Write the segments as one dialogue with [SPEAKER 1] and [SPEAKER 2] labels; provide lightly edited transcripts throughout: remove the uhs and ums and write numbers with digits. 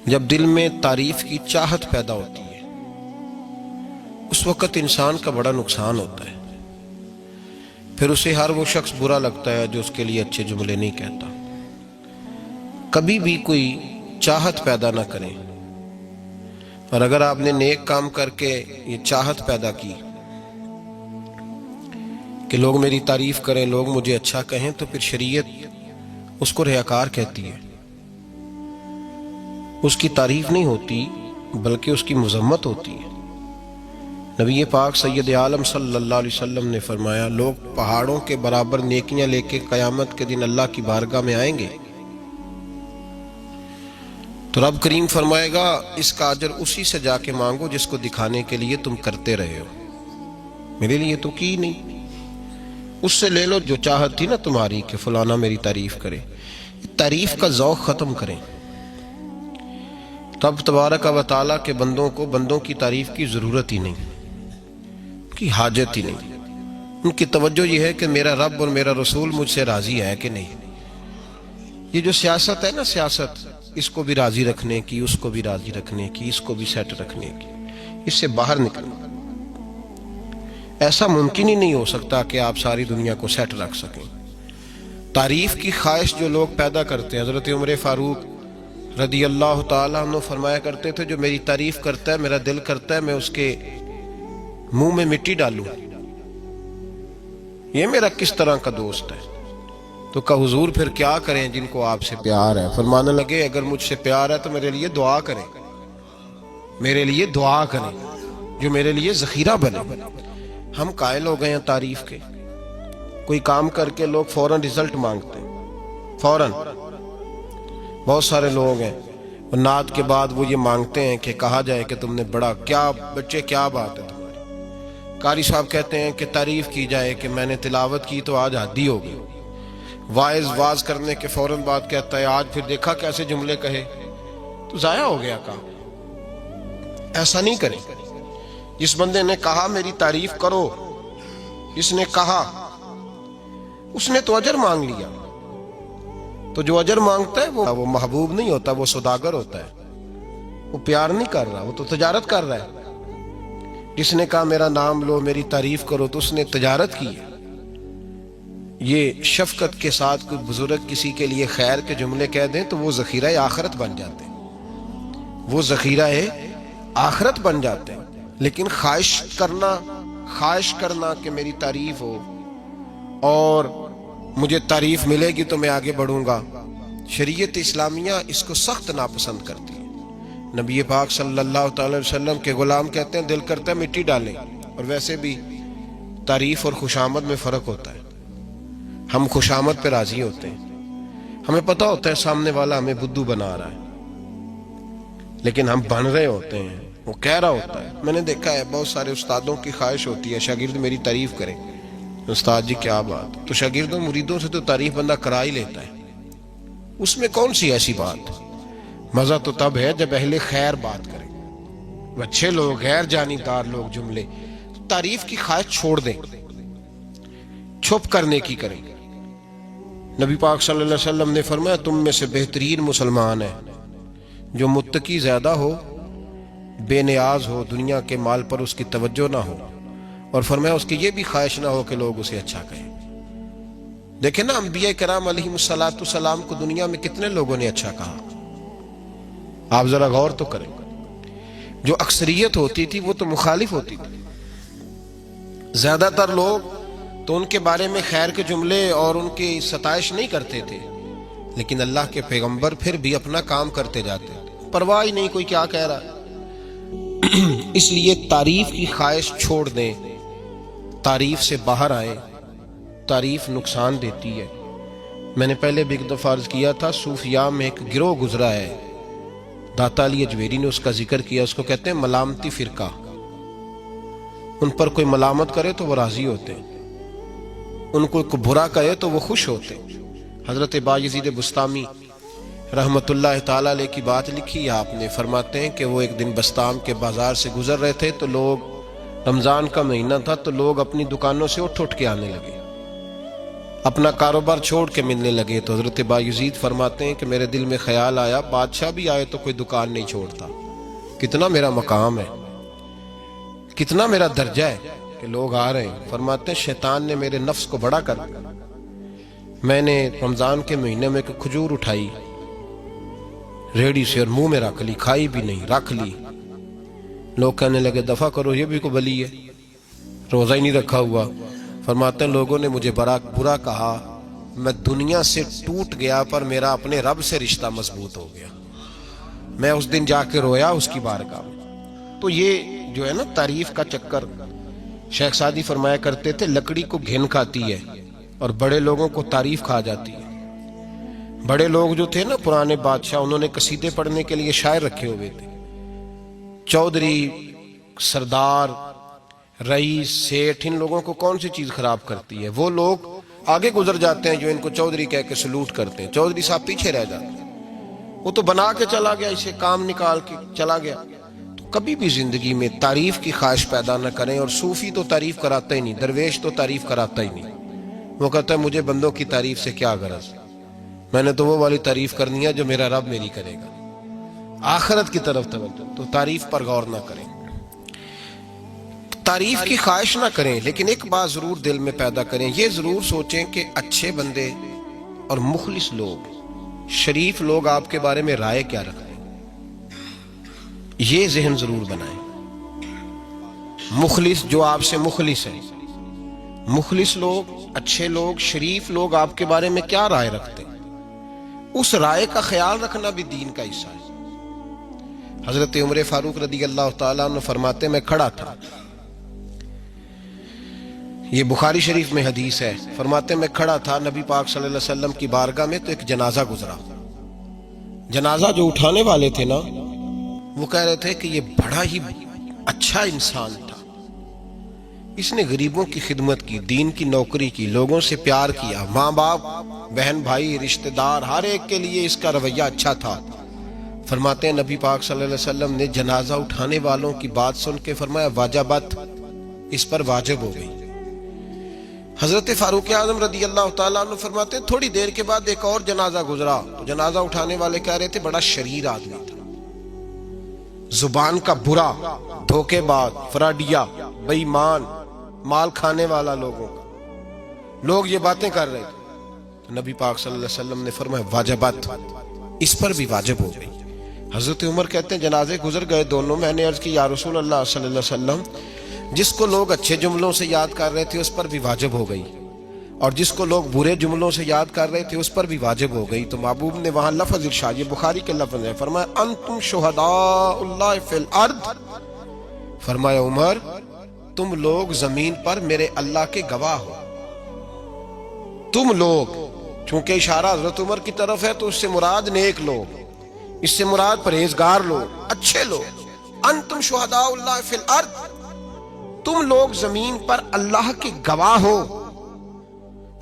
[SPEAKER 1] جب دل میں تعریف کی چاہت پیدا ہوتی ہے اس وقت انسان کا بڑا نقصان ہوتا ہے۔ پھر اسے ہر وہ شخص برا لگتا ہے جو اس کے لیے اچھے جملے نہیں کہتا۔ کبھی بھی کوئی چاہت پیدا نہ کریں، اور اگر آپ نے نیک کام کر کے یہ چاہت پیدا کی کہ لوگ میری تعریف کریں، لوگ مجھے اچھا کہیں، تو پھر شریعت اس کو ریاکار کہتی ہے۔ اس کی تعریف نہیں ہوتی بلکہ اس کی مذمت ہوتی ہے۔ نبی پاک سید عالم صلی اللہ علیہ وسلم نے فرمایا، لوگ پہاڑوں کے برابر نیکیاں لے کے قیامت کے دن اللہ کی بارگاہ میں آئیں گے تو رب کریم فرمائے گا اس کا اجر اسی سے جا کے مانگو جس کو دکھانے کے لیے تم کرتے رہے ہو، میرے لیے تو کی نہیں، اس سے لے لو جو چاہت تھی نا تمہاری کہ فلانا میری تعریف کرے۔ تعریف کا ذوق ختم کریں۔ رب تبارک و تعالیٰ کے بندوں کی تعریف کی ضرورت ہی نہیں، کی حاجت ہی نہیں۔ ان کی توجہ یہ ہے کہ میرا رب اور میرا رسول مجھ سے راضی ہے کہ نہیں۔ یہ جو سیاست ہے نا، سیاست اس کو بھی راضی رکھنے کی، اس کو بھی راضی رکھنے کی، اس کو بھی سیٹ رکھنے کی، اس سے باہر نکلنا۔ ایسا ممکن ہی نہیں ہو سکتا کہ آپ ساری دنیا کو سیٹ رکھ سکیں۔ تعریف کی خواہش جو لوگ پیدا کرتے ہیں، حضرت عمر فاروق رضی اللہ تعالیٰ عنہ فرمایا کرتے تھے، جو میری تعریف کرتا ہے میرا دل کرتا ہے میں اس کے منہ میں مٹی ڈالوں، یہ میرا کس طرح کا دوست ہے۔ تو کہا حضور پھر کیا کریں جن کو آپ سے پیار ہے؟ فرمانے لگے اگر مجھ سے پیار ہے تو میرے لیے دعا کریں، میرے لیے دعا کریں جو میرے لیے ذخیرہ بنے۔ ہم قائل ہو گئے ہیں تعریف کے، کوئی کام کر کے لوگ فوراً رزلٹ مانگتے ہیں، فوراً۔ بہت سارے لوگ ہیں اور نعت کے بعد وہ یہ مانگتے ہیں کہ کہا جائے کہ تم نے بڑا، کیا بچے کیا بات ہے تمہاری۔ قاری صاحب کہتے ہیں کہ تعریف کی جائے کہ میں نے تلاوت کی تو آج حدی ہو گئی۔ واعظ کرنے کے فوراً بعد کہتا ہے آج پھر دیکھا کیسے جملے کہے، تو ضائع ہو گیا کام۔ ایسا نہیں کریں۔ جس بندے نے کہا میری تعریف کرو، جس نے کہا اس نے تو اجر مانگ لیا۔ تو جو اجر مانگتا ہے وہ محبوب نہیں ہوتا، وہ سوداگر ہوتا ہے، وہ پیار نہیں کر رہا، وہ تو تجارت کر رہا ہے۔ جس نے کہا میرا نام لو میری تعریف کرو تو اس نے تجارت کی ہے۔ یہ شفقت کے ساتھ کوئی بزرگ کسی کے لیے خیر کے جملے کہہ دیں تو وہ ذخیرہ آخرت بن جاتے ہیں، وہ ذخیرہ آخرت بن جاتے ہیں۔ لیکن خواہش کرنا کہ میری تعریف ہو اور مجھے تعریف ملے گی تو میں آگے بڑھوں گا، شریعت اسلامیہ اس کو سخت ناپسند کرتی ہے۔ نبی پاک صلی اللہ تعالی وسلم کے غلام کہتے ہیں دل کرتا ہے مٹی ڈالیں۔ اور ویسے بھی تعریف اور خوشامد میں فرق ہوتا ہے۔ ہم خوشامد پہ راضی ہوتے ہیں، ہمیں پتہ ہوتا ہے سامنے والا ہمیں بدھو بنا رہا ہے، لیکن ہم بن رہے ہوتے ہیں، وہ کہہ رہا ہوتا ہے۔ میں نے دیکھا ہے بہت سارے استادوں کی خواہش ہوتی ہے شاگرد میری تعریف کریں۔ استاد جی کیا بات، تو شاگردوں مریدوں سے تو تعریف بندہ کرا ہی لیتا ہے، اس میں کون سی ایسی بات؟ مزہ تو تب ہے جب اہل خیر بات کریں، اچھے لوگ، غیر جانبدار لوگ جملے۔ تعریف کی خواہش چھوڑ دیں، چھپ کرنے کی کریں۔ نبی پاک صلی اللہ علیہ وسلم نے فرمایا تم میں سے بہترین مسلمان ہے جو متقی زیادہ ہو، بے نیاز ہو، دنیا کے مال پر اس کی توجہ نہ ہو، اور فرمایا اس کی یہ بھی خواہش نہ ہو کہ لوگ اسے اچھا کہیں۔ دیکھیں نا انبیاء کرام علیہم السلام کو دنیا میں کتنے لوگوں نے اچھا کہا، آپ ذرا غور تو کریں۔ جو اکثریت ہوتی تھی وہ تو مخالف ہوتی تھی، زیادہ تر لوگ تو ان کے بارے میں خیر کے جملے اور ان کی ستائش نہیں کرتے تھے، لیکن اللہ کے پیغمبر پھر بھی اپنا کام کرتے جاتے، پرواہ ہی نہیں کوئی کیا کہہ رہا ہے۔ اس لیے تعریف کی خواہش چھوڑ دیں، تعریف سے باہر آئیں۔ تعریف نقصان دیتی ہے۔ میں نے پہلے بھی ایک دفعہ عرض کیا تھا، صوفیاء میں ایک گروہ گزرا ہے، داتا علی اجویری نے اس کا ذکر کیا، اس کو کہتے ہیں ملامتی فرقہ۔ ان پر کوئی ملامت کرے تو وہ راضی ہوتے ہیں، ان کو کوئی برا کہے تو وہ خوش ہوتے ہیں۔ حضرت بایزید بسطامی رحمت اللہ تعالی علیہ کی بات لکھی ہے آپ نے، فرماتے ہیں کہ وہ ایک دن بسطام کے بازار سے گزر رہے تھے تو لوگ، رمضان کا مہینہ تھا تو لوگ اپنی دکانوں سے اٹھ کے آنے لگے۔ اپنا کاروبار چھوڑ کے ملنے لگے تو حضرت بایزید فرماتے ہیں کہ میرے دل میں خیال آیا بادشاہ بھی آئے تو کوئی دکان نہیں چھوڑتا، کتنا میرا مقام ہے، کتنا میرا درجہ ہے کہ لوگ آ رہے ہیں۔ فرماتے ہیں شیطان نے میرے نفس کو بڑا کر دیا، میں نے رمضان کے مہینے میں ایک کھجور اٹھائی ریڑھی سے اور منہ میں رکھ لی، کھائی بھی نہیں، رکھ لی۔ لوگ کہنے لگے دفع کرو، یہ بھی کو بلی ہے، روزہ ہی نہیں رکھا ہوا۔ فرماتے ہیں لوگوں نے مجھے برا کہا، میں دنیا سے ٹوٹ گیا پر میرا اپنے رب سے رشتہ مضبوط ہو گیا۔ میں اس دن جا کے رویا اس کی بارگاہ میں۔ تو یہ جو ہے نا تعریف کا چکر، شیخ سعدی فرمایا کرتے تھے لکڑی کو گھن کھاتی ہے اور بڑے لوگوں کو تعریف کھا جاتی ہے۔ بڑے لوگ جو تھے نا پرانے بادشاہ، انہوں نے قصیدے پڑھنے کے لیے شاعر رکھے ہوئے تھے، چودھری، سردار، رئیس، سیٹھ، ان لوگوں کو کون سی چیز خراب کرتی ہے؟ وہ لوگ آگے گزر جاتے ہیں جو ان کو چودھری کہہ کے سلوٹ کرتے ہیں، چودھری صاحب پیچھے رہ جاتے ہیں۔ وہ تو بنا کے چلا گیا، اسے کام نکال کے چلا گیا۔ تو کبھی بھی زندگی میں تعریف کی خواہش پیدا نہ کریں، اور صوفی تو تعریف کراتا ہی نہیں، درویش تو تعریف کراتا ہی نہیں۔ وہ کہتا ہے مجھے بندوں کی تعریف سے کیا غرض، میں نے تو وہ والی تعریف کرنی ہے جو میرا رب میری کرے گا۔ آخرت کی طرف توجہ، تو تعریف پر غور نہ کریں، تعریف کی خواہش نہ کریں، لیکن ایک بات ضرور دل میں پیدا کریں، یہ ضرور سوچیں کہ اچھے بندے اور مخلص لوگ، شریف لوگ آپ کے بارے میں رائے کیا رکھتے ہیں، یہ ذہن ضرور بنائیں۔ مخلص جو آپ سے مخلص ہے، مخلص لوگ، اچھے لوگ، شریف لوگ آپ کے بارے میں کیا رائے رکھتے ہیں، اس رائے کا خیال رکھنا بھی دین کا حصہ ہے۔ حضرت عمر فاروق رضی اللہ تعالیٰ عنہ فرماتے میں کھڑا تھا، یہ بخاری شریف میں حدیث ہے، فرماتے میں کھڑا تھا نبی پاک صلی اللہ علیہ وسلم کی بارگاہ میں، تو ایک جنازہ گزرا۔ جنازہ جو اٹھانے والے تھے نا، وہ کہہ رہے تھے کہ یہ بڑا ہی اچھا انسان تھا، اس نے غریبوں کی خدمت کی، دین کی نوکری کی، لوگوں سے پیار کیا، ماں باپ، بہن بھائی، رشتہ دار، ہر ایک کے لیے اس کا رویہ اچھا تھا۔ فرماتے ہیں نبی پاک صلی اللہ علیہ وسلم نے جنازہ اٹھانے والوں کی بات سن کے فرمایا واجبت، اس پر واجب ہو گئی۔ حضرت فاروق اعظم رضی اللہ تعالیٰ عنہ فرماتے ہیں تھوڑی دیر کے بعد ایک اور جنازہ گزرا، تو جنازہ اٹھانے والے کہہ رہے تھے بڑا شریر آدمی تھا، زبان کا برا، دھوکے باز، فراڈیا، بے ایمان، مال کھانے والا لوگوں کا، لوگ یہ باتیں کر رہے تھے۔ تو نبی پاک صلی اللہ علیہ وسلم نے فرمایا واجبت، اس پر بھی واجب ہو گئی۔ حضرت عمر کہتے ہیں جنازے گزر گئے دونوں، میں نے عرض کی یا رسول اللہ صلی اللہ علیہ وسلم، جس کو لوگ اچھے جملوں سے یاد کر رہے تھے اس پر بھی واجب ہو گئی، اور جس کو لوگ برے جملوں سے یاد کر رہے تھے اس پر بھی واجب ہو گئی۔ تو محبوب نے وہاں لفظ ارشاد، یہ بخاری کے لفظ ہے، فرمایا انتم شہداء اللہ فی الارض، فرمایا عمر تم لوگ زمین پر میرے اللہ کے گواہ ہو، تم لوگ، چونکہ اشارہ حضرت عمر کی طرف ہے تو اس سے مراد نیک لوگ، اس سے مراد پرہیزگار لوگ، اچھے لوگ۔ انتم شہداء اللہ فی الارض، تم لوگ زمین پر اللہ کے گواہ ہو۔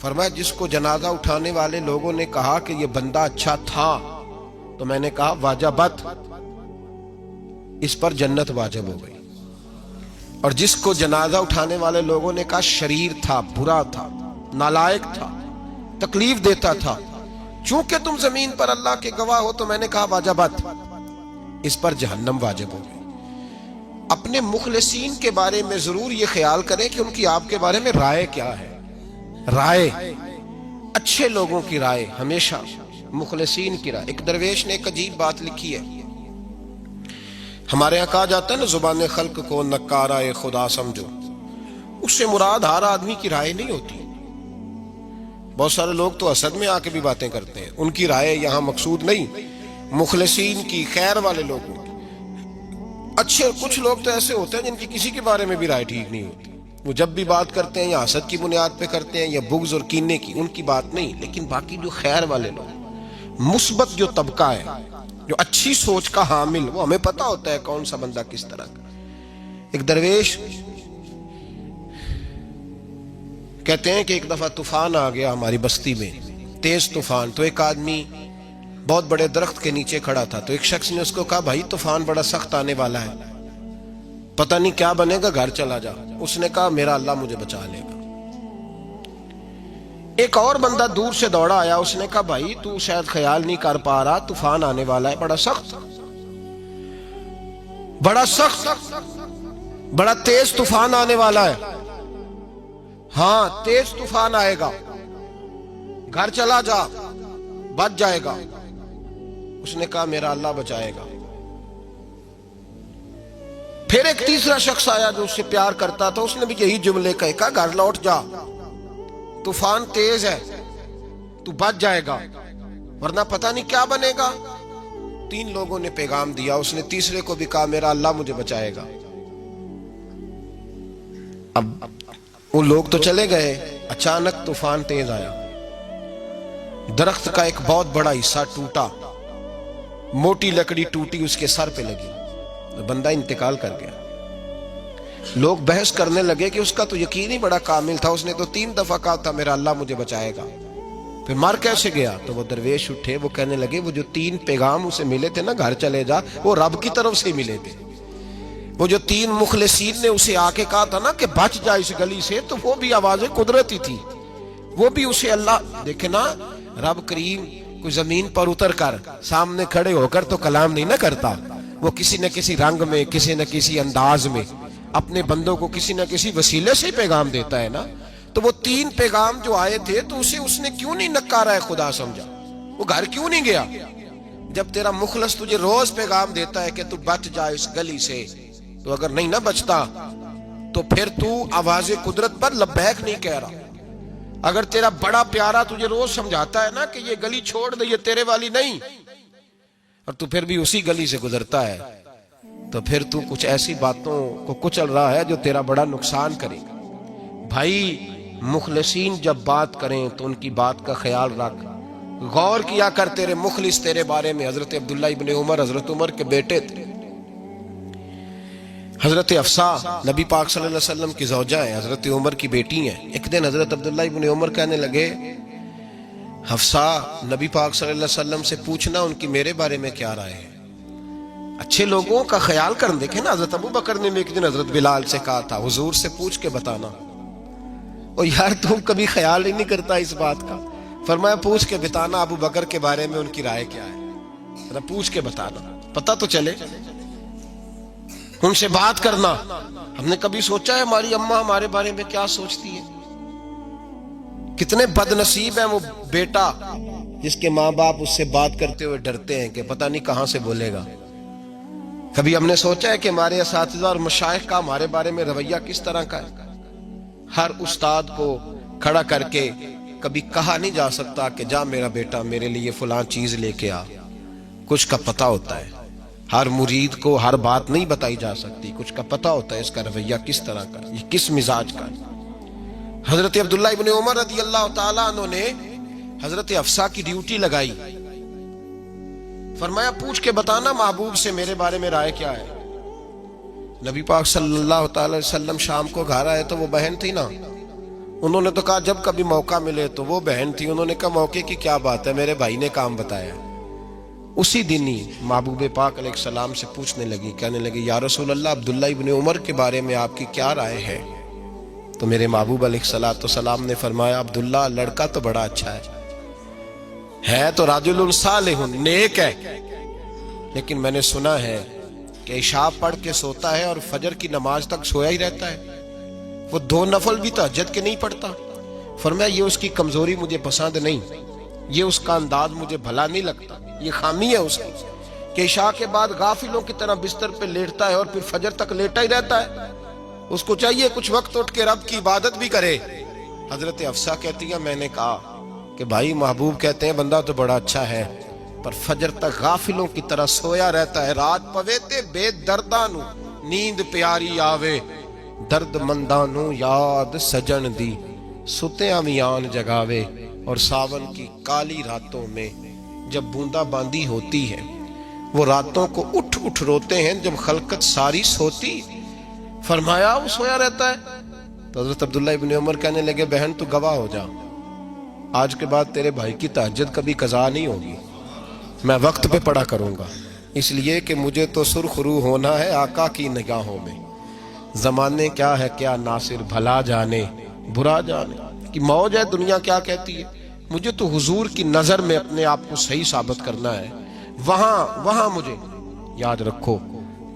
[SPEAKER 1] فرمایا جس کو جنازہ اٹھانے والے لوگوں نے کہا کہ یہ بندہ اچھا تھا، تو میں نے کہا واجبت، اس پر جنت واجب ہو گئی۔ اور جس کو جنازہ اٹھانے والے لوگوں نے کہا شریر تھا، برا تھا، نالائق تھا، تکلیف دیتا تھا، چونکہ تم زمین پر اللہ کے گواہ ہو، تو میں نے کہا واجبت، اس پر جہنم واجب ہو گئی۔ اپنے مخلصین کے بارے میں ضرور یہ خیال کریں کہ ان کی آپ کے بارے میں رائے کیا ہے۔ رائے، اچھے لوگوں کی رائے، ہمیشہ مخلصین کی رائے۔ ایک درویش نے ایک عجیب بات لکھی ہے، ہمارے یہاں کہا جاتا ہے نا زبان خلق کو نکارہ خدا سمجھو، اس سے مراد ہر آدمی کی رائے نہیں ہوتی۔ بہت سارے لوگ تو حسد میں آ کے بھی باتیں کرتے ہیں، ان کی رائے یہاں مقصود نہیں، مخلصین کی، خیر والے لوگوں کی۔ اچھے کچھ لوگ تو ایسے ہوتے ہیں جن کی کسی کے بارے میں بھی رائے ٹھیک نہیں ہوتی، وہ جب بھی بات کرتے ہیں یا حسد کی بنیاد پہ کرتے ہیں یا بغض اور کینے کی، ان کی بات نہیں۔ لیکن باقی جو خیر والے لوگ، مثبت جو طبقہ ہے، جو اچھی سوچ کا حامل، وہ ہمیں پتہ ہوتا ہے کون سا بندہ کس طرح کا۔ ایک درویش کہتے ہیں کہ ایک دفعہ طوفان آ گیا ہماری بستی میں، تیز طوفان، تو ایک آدمی بہت بڑے درخت کے نیچے کھڑا تھا، تو ایک شخص نے اس کو کہا بھائی طوفان بڑا سخت آنے والا ہے، پتہ نہیں کیا بنے گا، گھر چلا جا۔ اس نے کہا میرا اللہ مجھے بچا لے گا۔ ایک اور بندہ دور سے دوڑا آیا، اس نے کہا بھائی تو شاید خیال نہیں کر پا رہا، طوفان آنے والا ہے، بڑا سخت بڑا تیز طوفان آنے والا ہے۔ ہاں تیز طوفان آئے گا، گھر چلا جا، بچ جائے گا۔ اس نے کہا میرا اللہ بچائے گا۔ پھر ایک تیسرا شخص آیا جو اس سے پیار کرتا تھا، اس نے بھی یہی جملے کہے، کہا گھر لوٹ جا، طوفان تیز ہے، تو بچ جائے گا ورنہ پتہ نہیں کیا بنے گا۔ تین لوگوں نے پیغام دیا، اس نے تیسرے کو بھی کہا میرا اللہ مجھے بچائے گا۔ اب وہ لوگ تو چلے گئے، اچانک طوفان تیز آیا، درخت کا ایک بہت بڑا حصہ ٹوٹا، موٹی لکڑی ٹوٹی، اس کے سر پہ لگی، بندہ انتقال کر گیا۔ لوگ بحث کرنے لگے کہ اس کا تو یقین ہی بڑا کامل تھا، اس نے تو 3 دفعہ کہا تھا میرا اللہ مجھے بچائے گا، پھر مر کیسے گیا؟ تو وہ درویش اٹھے، وہ کہنے لگے وہ جو 3 پیغام اسے ملے تھے نا، گھر چلے جا، وہ رب کی طرف سے ملے تھے۔ وہ جو 3 مخلصین نے اسے آ کے کہا تھا نا کہ بچ جا اس گلی سے، تو وہ بھی آواز قدرتی تھی، وہ بھی اسے اللہ، دیکھے نا رب کریم کوئی زمین پر اتر کر سامنے کھڑے ہو کر تو کلام نہیں نہ کرتا، وہ کسی نہ کسی رنگ میں، کسی نہ کسی انداز میں اپنے بندوں کو کسی نہ کسی وسیلے سے پیغام دیتا ہے نا۔ تو وہ 3 پیغام جو آئے تھے تو اسے اس نے کیوں نہیں نکارا ہے خدا سمجھا، وہ گھر کیوں نہیں گیا؟ جب تیرا مخلص تجھے روز پیغام دیتا ہے کہ تو بچ جا اس گلی سے، تو اگر نہیں نہ بچتا تو پھر تو آواز قدرت پر لبیک نہیں کہہ رہا۔ اگر تیرا بڑا پیارا تجھے روز سمجھاتا ہے نا کہ یہ گلی چھوڑ دے، یہ تیرے والی نہیں، اور تو پھر بھی اسی گلی سے گزرتا ہے، تو پھر تو کچھ ایسی باتوں کو کچل رہا ہے جو تیرا بڑا نقصان کرے گا۔ بھائی مخلصین جب بات کریں تو ان کی بات کا خیال رکھ، غور کیا کر، تیرے مخلص تیرے بارے میں حضرت عبداللہ ابن عمر، حضرت عمر کے بیٹے تھے، حضرت حفصہ نبی پاک صلی اللہ علیہ وسلم کی زوجہ ہیں، حضرت عمر کی بیٹی ہیں۔ ایک دن حضرت عبداللہ ابن عمر کہنے لگے حفصہ نبی پاک صلی اللہ علیہ وسلم سے پوچھنا ان کی میرے بارے میں کیا رائے ہے، اچھے لوگوں کا خیال کر۔ دیکھیں نا حضرت ابو بکر نے ایک دن حضرت بلال سے کہا تھا حضور سے پوچھ کے بتانا، اور یار تم کبھی خیال ہی نہیں کرتا اس بات کا۔ فرمایا پوچھ کے بتانا ابو بکر کے بارے میں ان کی رائے کیا ہے، پوچھ کے بتانا، پتہ تو چلے، ان سے بات کرنا۔ ہم نے کبھی سوچا ہے ہماری اماں ہمارے بارے میں کیا سوچتی ہے؟ کتنے بد نصیب ہیں وہ بیٹا جس کے ماں باپ اس سے بات کرتے ہوئے ڈرتے ہیں کہ پتہ نہیں کہاں سے بولے گا۔ کبھی ہم نے سوچا ہے کہ ہمارے اساتذہ اور مشائخ کا ہمارے بارے میں رویہ کس طرح کا ہے؟ ہر استاد کو کھڑا کر کے کبھی کہا نہیں جا سکتا کہ جا میرا بیٹا میرے لیے فلاں چیز لے کے آ، کچھ کا پتہ ہوتا ہے۔ ہر مرید کو ہر بات نہیں بتائی جا سکتی، کچھ کا پتہ ہوتا ہے اس کا رویہ کس طرح کا، یہ کس مزاج کا ہے۔ حضرت عبداللہ ابن عمر رضی اللہ تعالیٰ عنہ نے حضرت حفصہ کی ڈیوٹی لگائی، فرمایا پوچھ کے بتانا محبوب سے میرے بارے میں رائے کیا ہے۔ نبی پاک صلی اللہ تعالی وسلم شام کو گھر آئے تو وہ بہن تھی نا، انہوں نے تو کہا جب کبھی موقع ملے تو وہ بہن تھی، انہوں نے کہا موقع کی کیا بات ہے، میرے بھائی نے کام بتایا۔ اسی دن ہی محبوب پاک علیہ السلام سے پوچھنے لگی، کہنے لگی یا رسول اللہ عبداللہ ابن عمر کے بارے میں آپ کی کیا رائے ہے؟ تو میرے محبوب علیہ السلام نے فرمایا عبداللہ لڑکا تو بڑا اچھا ہے تو رجل صالح، نیک ہے، لیکن میں نے سنا ہے کہ عشاء پڑھ کے سوتا ہے اور فجر کی نماز تک سویا ہی رہتا ہے، وہ 2 نفل بھی تہجد کے نہیں پڑھتا۔ فرمایا یہ اس کی کمزوری مجھے پسند نہیں، یہ اس کا انداز مجھے بھلا نہیں لگتا، یہ خامی ہے اس کی کہ عشاء کے بعد غافلوں کی طرح بستر پہ لیٹتا ہے اور پھر فجر تک لیٹا ہی رہتا ہے، اس کو چاہیے کچھ وقت اٹھ کے رب کی عبادت بھی کرے۔ حضرت حفصہ کہتی ہے میں نے کہا کہ بھائی محبوب کہتے ہیں بندہ تو بڑا اچھا ہے پر فجر تک غافلوں کی طرح سویا رہتا ہے، رات پوے تے بے دردانو نیند پیاری آوے، درد مندانو یاد سجن دی ستیاں میان جگاوے۔ اور ساون کی کالی راتوں میں جب بوندا باندی ہوتی ہے وہ راتوں کو اٹھ اٹھ روتے ہیں جب خلقت ساری سوتی۔ فرمایا وہ سویا رہتا ہے۔ تو حضرت عبداللہ ابن عمر کہنے لگے بہن تو گواہ ہو جا، آج کے بعد تیرے بھائی کی تہجد کبھی قضا نہیں ہوگی، میں وقت پہ پڑھا کروں گا، اس لیے کہ مجھے تو سرخ روح ہونا ہے آقا کی نگاہوں میں۔ زمانے کیا ہے کیا ناصر، بھلا جانے برا جانے، کی موج ہے دنیا کیا کہتی ہے، مجھے تو حضور کی نظر میں اپنے آپ کو صحیح ثابت کرنا ہے، وہاں مجھے یاد رکھو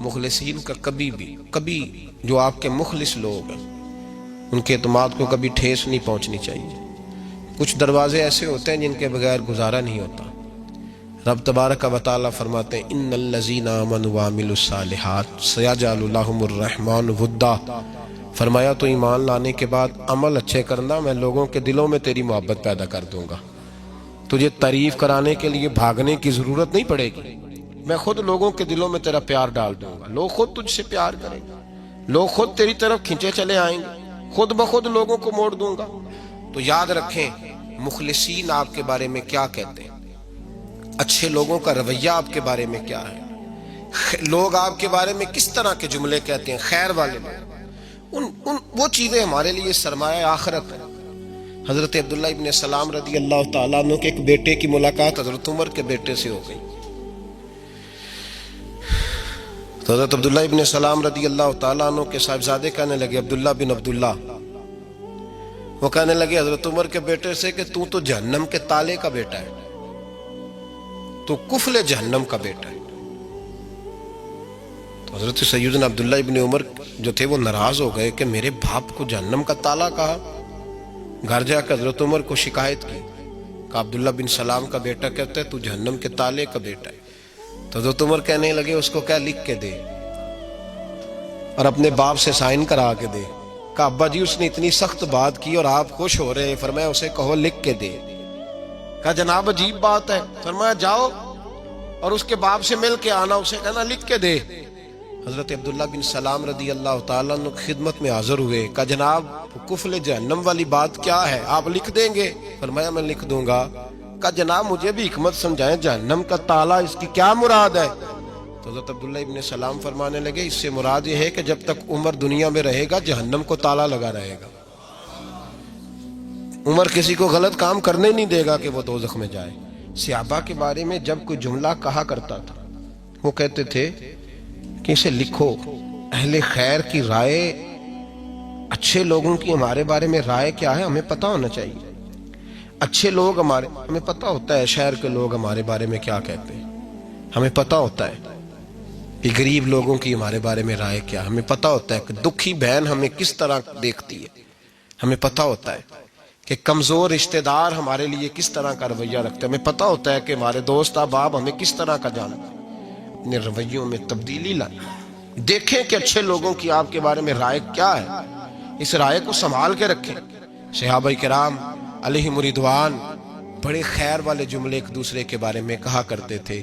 [SPEAKER 1] مخلصین کا کبھی جو آپ کے مخلص لوگ ہیں ان کے اعتماد کو کبھی ٹھیس نہیں پہنچنی چاہیے۔ کچھ دروازے ایسے ہوتے ہیں جن کے بغیر گزارا نہیں ہوتا۔ رب تبارک و تعالیٰ فرماتے ہیں ان الذین آمنوا وعملوا الصالحات سیجعل لهم الرحمن ودا، فرمایا تو ایمان لانے کے بعد عمل اچھے کرنا، میں لوگوں کے دلوں میں تیری محبت پیدا کر دوں گا۔ تجھے تعریف کرانے کے لیے بھاگنے کی ضرورت نہیں پڑے گی، میں خود لوگوں کے دلوں میں تیرا پیار ڈال دوں گا، لوگ خود تجھ سے پیار کریں گے، لوگ خود تیری طرف کھنچے چلے آئیں گے، خود بخود لوگوں کو موڑ دوں گا۔ تو یاد رکھیں مخلصین آپ کے بارے میں کیا کہتے ہیں، اچھے لوگوں کا رویہ آپ کے بارے میں کیا ہے، لوگ آپ کے بارے میں کس طرح کے جملے کہتے ہیں، خیر والے لوگ، وہ چیزیں ہمارے لیے سرمایہ آخرت ہے۔ حضرت عبداللہ ابن سلام رضی اللہ تعالیٰ عنہ کے ایک بیٹے کی ملاقات حضرت عمر کے بیٹے سے ہو گئی۔ تو حضرت عبداللہ ابن سلام رضی اللہ تعالیٰ عنہ کے صاحبزادے کہنے لگے عبداللہ بن عبداللہ، وہ کہنے لگے حضرت عمر کے بیٹے سے کہ تو جہنم کے تالے کا بیٹا ہے، تو کفل جہنم کا بیٹا ہے۔ تو حضرت سیدنا عبداللہ ابن عمر جو تھے وہ ناراض ہو گئے کہ میرے باپ کو جہنم کا تالا کہا۔ گھر جا کر حضرت عمر کو شکایت کی کہ عبداللہ بن سلام کا بیٹا کہتا ہے تو جہنم کے تالے کا بیٹا ہے۔ تو حضرت عمر کہنے لگے اس کو کیا لکھ کے دے اور اپنے باپ سے سائن کرا کے دے۔ کہ ابا جی اس نے اتنی سخت بات کی اور آپ خوش ہو رہے ہیں، فرمایا اسے کہو لکھ کے دے۔ کہا جناب عجیب بات ہے، فرمایا جاؤ اور اس کے باپ سے مل کے آنا، اسے کہنا لکھ کے دے۔ حضرت عبداللہ بن سلام رضی اللہ تعالیٰ عنہ خدمت میں حاضر ہوئے، کہا جناب کفل جہنم والی بات کیا ہے، آپ لکھ دیں گے؟ فرمایا میں لکھ دوں گا۔ کہا جناب مجھے بھی حکمت سمجھائیں، جہنم کا تالا اس کی کیا مراد ہے؟ تو حضرت عبداللہ ابن سلام فرمانے لگے اس سے مراد یہ ہے کہ جب تک عمر دنیا میں رہے گا جہنم کو تالا لگا رہے گا، عمر کسی کو غلط کام کرنے نہیں دے گا کہ وہ دوزخ میں جائے۔ صحابہ کے بارے میں جب کوئی جملہ کہا کرتا تھا وہ کہتے تھے کہ اسے لکھو، اہل خیر کی رائے، اچھے لوگوں کی ہمارے بارے میں رائے کیا ہے ہمیں پتہ ہونا چاہیے۔ اچھے لوگ ہمیں پتہ ہوتا ہے شہر کے لوگ ہمارے بارے میں کیا کہتے ہیں، ہمیں پتہ ہوتا ہے کہ غریب لوگوں کی ہمارے بارے میں رائے کیا، ہمیں پتہ ہوتا ہے کہ دکھی بہن ہمیں کس طرح دیکھتی ہے، ہمیں پتہ ہوتا ہے کہ کمزور رشتہ دار ہمارے لیے کس طرح کا رویہ رکھتے ہیں، ہمیں پتہ ہوتا ہے کہ ہمارے دوست احباب ہمیں کس طرح کا جانتے ہیں۔ اپنے رویوں میں تبدیلی لائیں، دیکھیں کہ اچھے لوگوں کی آپ کے بارے میں رائے کیا ہے، اس رائے کو سنبھال کے رکھیں۔ صحابہ کرام علیہم رضوان بڑے خیر والے جملے ایک دوسرے کے بارے میں کہا کرتے تھے۔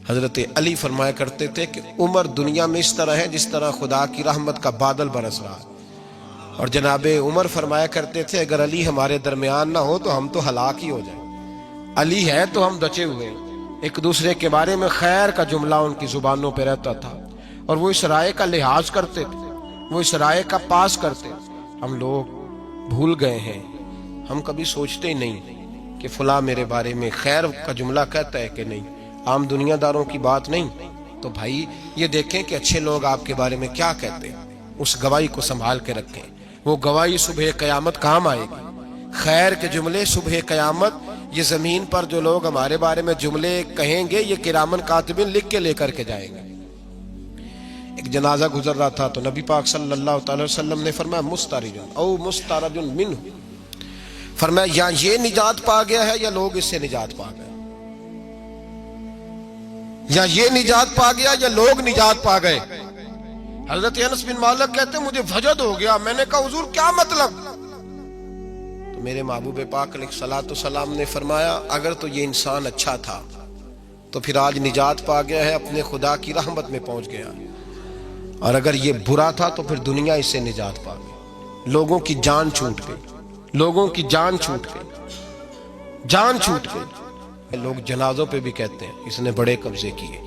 [SPEAKER 1] حضرت علی فرمایا کرتے تھے کہ عمر دنیا میں اس طرح ہے جس طرح خدا کی رحمت کا بادل برس رہا ہے، اور جناب عمر فرمایا کرتے تھے اگر علی ہمارے درمیان نہ ہو تو ہم تو ہلاک ہی ہو جائیں، علی ہے تو ہم بچے ہوئے ہیں۔ ایک دوسرے کے بارے میں خیر کا جملہ ان کی زبانوں پہ رہتا تھا اور وہ اس رائے کا لحاظ کرتے تھے، وہ اس رائے کا پاس کرتے تھے۔ ہم لوگ بھول گئے ہیں، ہم کبھی سوچتے ہی نہیں کہ فلاں میرے بارے میں خیر کا جملہ کہتا ہے کہ نہیں، عام دنیا داروں کی بات نہیں۔ تو بھائی یہ دیکھیں کہ اچھے لوگ آپ کے بارے میں کیا کہتے ہیں، اس گواہی کو سنبھال کے رکھیں، وہ گواہی صبح قیامت کام آئے گی۔ خیر کے جملے صبح قیامت، یہ زمین پر جو لوگ ہمارے بارے میں جملے کہیں گے یہ کرامن کاتبین لکھ کے لے کر کے جائیں گے۔ ایک جنازہ گزر رہا تھا تو نبی پاک صلی اللہ تعالی وسلم نے فرمایا مسترج او مسترج منہ، فرمایا یا یہ نجات پا گیا ہے یا لوگ اس سے نجات پا گئے، یا یہ نجات پا گیا یا لوگ نجات پا گئے۔ حضرت انس بن مالک کہتے مجھے وجد ہو گیا، میں نے کہا حضور کیا مطلب؟ تو میرے محبوب پاک علیہ الصلوۃ والسلام نے فرمایا اگر تو یہ انسان اچھا تھا تو پھر آج نجات پا گیا ہے، اپنے خدا کی رحمت میں پہنچ گیا، اور اگر یہ برا تھا تو پھر دنیا اس سے نجات پا گئی۔ لوگوں کی جان چھوٹ گئی، لوگوں کی جان چھوٹ گئی، جان چھوٹ گئی۔ لوگ جنازوں پہ بھی کہتے ہیں اس نے بڑے قبضے کیے،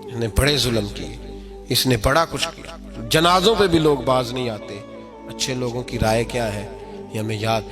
[SPEAKER 1] اس نے بڑے ظلم کیے، اس نے بڑا کچھ کیا۔ جنازوں پہ بھی لوگ باز نہیں آتے۔ اچھے لوگوں کی رائے کیا ہے یہ ہمیں یاد